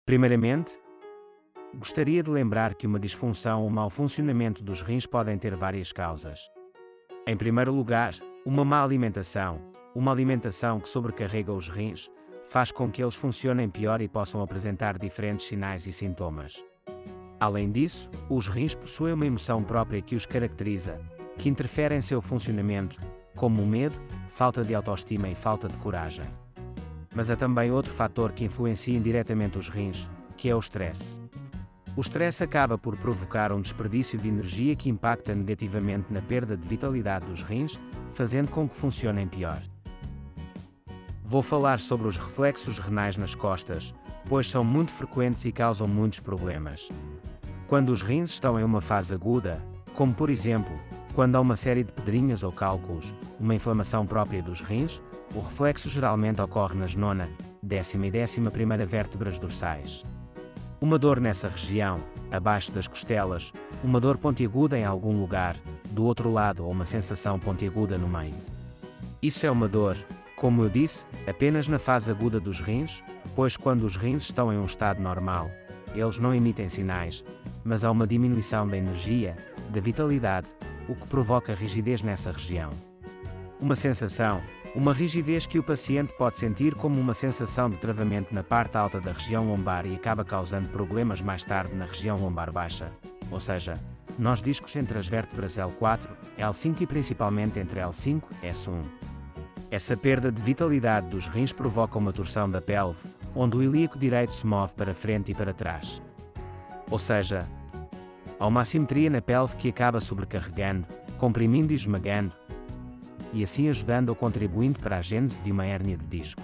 Primeiramente, gostaria de lembrar que uma disfunção ou mau funcionamento dos rins podem ter várias causas. Em primeiro lugar, uma má alimentação. Uma alimentação que sobrecarrega os rins faz com que eles funcionem pior e possam apresentar diferentes sinais e sintomas. Além disso, os rins possuem uma emoção própria que os caracteriza, que interfere em seu funcionamento, como o medo, falta de autoestima e falta de coragem. Mas há também outro fator que influencia indiretamente os rins, que é o stress. O stress acaba por provocar um desperdício de energia que impacta negativamente na perda de vitalidade dos rins, fazendo com que funcionem pior. Vou falar sobre os reflexos renais nas costas, pois são muito frequentes e causam muitos problemas. Quando os rins estão em uma fase aguda, como por exemplo, quando há uma série de pedrinhas ou cálculos, uma inflamação própria dos rins, o reflexo geralmente ocorre nas nona, 10ª e 11ª vértebras dorsais. Uma dor nessa região, abaixo das costelas, uma dor pontiaguda em algum lugar, do outro lado ou uma sensação pontiaguda no meio. Isso é uma dor, como eu disse, apenas na fase aguda dos rins, pois quando os rins estão em um estado normal, eles não emitem sinais, mas há uma diminuição da energia, da vitalidade, o que provoca rigidez nessa região. Uma rigidez que o paciente pode sentir como uma sensação de travamento na parte alta da região lombar e acaba causando problemas mais tarde na região lombar baixa, ou seja, nos discos entre as vértebras L4, L5 e principalmente entre L5 e S1. Essa perda de vitalidade dos rins provoca uma torção da pelve, onde o ilíaco direito se move para frente e para trás. Ou seja, há uma assimetria na pelve que acaba sobrecarregando, comprimindo e esmagando, e assim ajudando ou contribuindo para a gênese de uma hérnia de disco.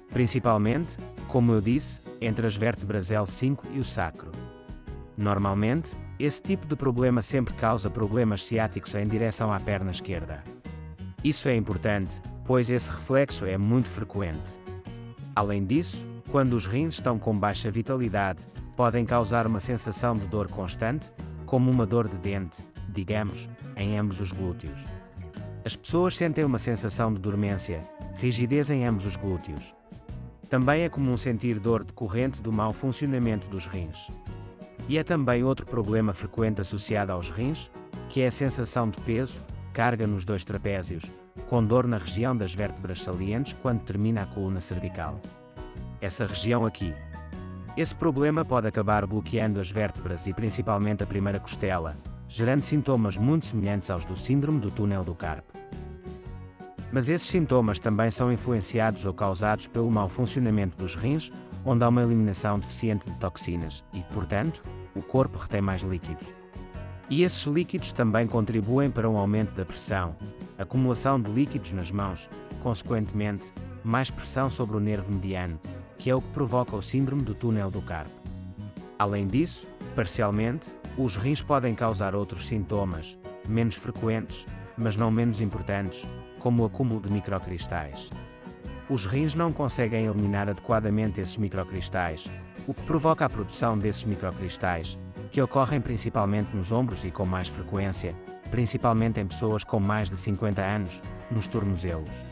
Principalmente, como eu disse, entre as vértebras L5 e o sacro. Normalmente, esse tipo de problema sempre causa problemas ciáticos em direção à perna esquerda. Isso é importante, pois esse reflexo é muito frequente. Além disso, quando os rins estão com baixa vitalidade, podem causar uma sensação de dor constante, como uma dor de dente, digamos, em ambos os glúteos. As pessoas sentem uma sensação de dormência, rigidez em ambos os glúteos. Também é comum sentir dor decorrente do mau funcionamento dos rins. E é também outro problema frequente associado aos rins, que é a sensação de peso, carga nos dois trapézios, com dor na região das vértebras salientes quando termina a coluna cervical. Essa região aqui. Esse problema pode acabar bloqueando as vértebras e principalmente a primeira costela, gerando sintomas muito semelhantes aos do síndrome do túnel do carpo. Mas esses sintomas também são influenciados ou causados pelo mau funcionamento dos rins, onde há uma eliminação deficiente de toxinas e, portanto, o corpo retém mais líquidos. E esses líquidos também contribuem para um aumento da pressão, acumulação de líquidos nas mãos, consequentemente, mais pressão sobre o nervo mediano, que é o que provoca o síndrome do túnel do carpo. Além disso, parcialmente, os rins podem causar outros sintomas, menos frequentes, mas não menos importantes, como o acúmulo de microcristais. Os rins não conseguem eliminar adequadamente esses microcristais, o que provoca a produção desses microcristais, que ocorrem principalmente nos ombros e com mais frequência, principalmente em pessoas com mais de 50 anos, nos tornozelos.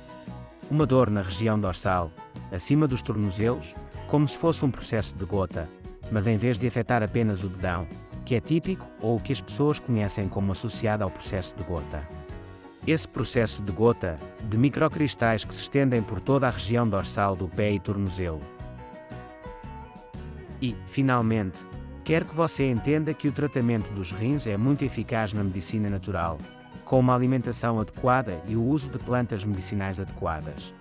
Uma dor na região dorsal, acima dos tornozelos, como se fosse um processo de gota, mas em vez de afetar apenas o dedão, que é típico ou o que as pessoas conhecem como associado ao processo de gota. Esse processo de gota, de microcristais que se estendem por toda a região dorsal do pé e tornozelo. E, finalmente, quero que você entenda que o tratamento dos rins é muito eficaz na medicina natural, com uma alimentação adequada e o uso de plantas medicinais adequadas.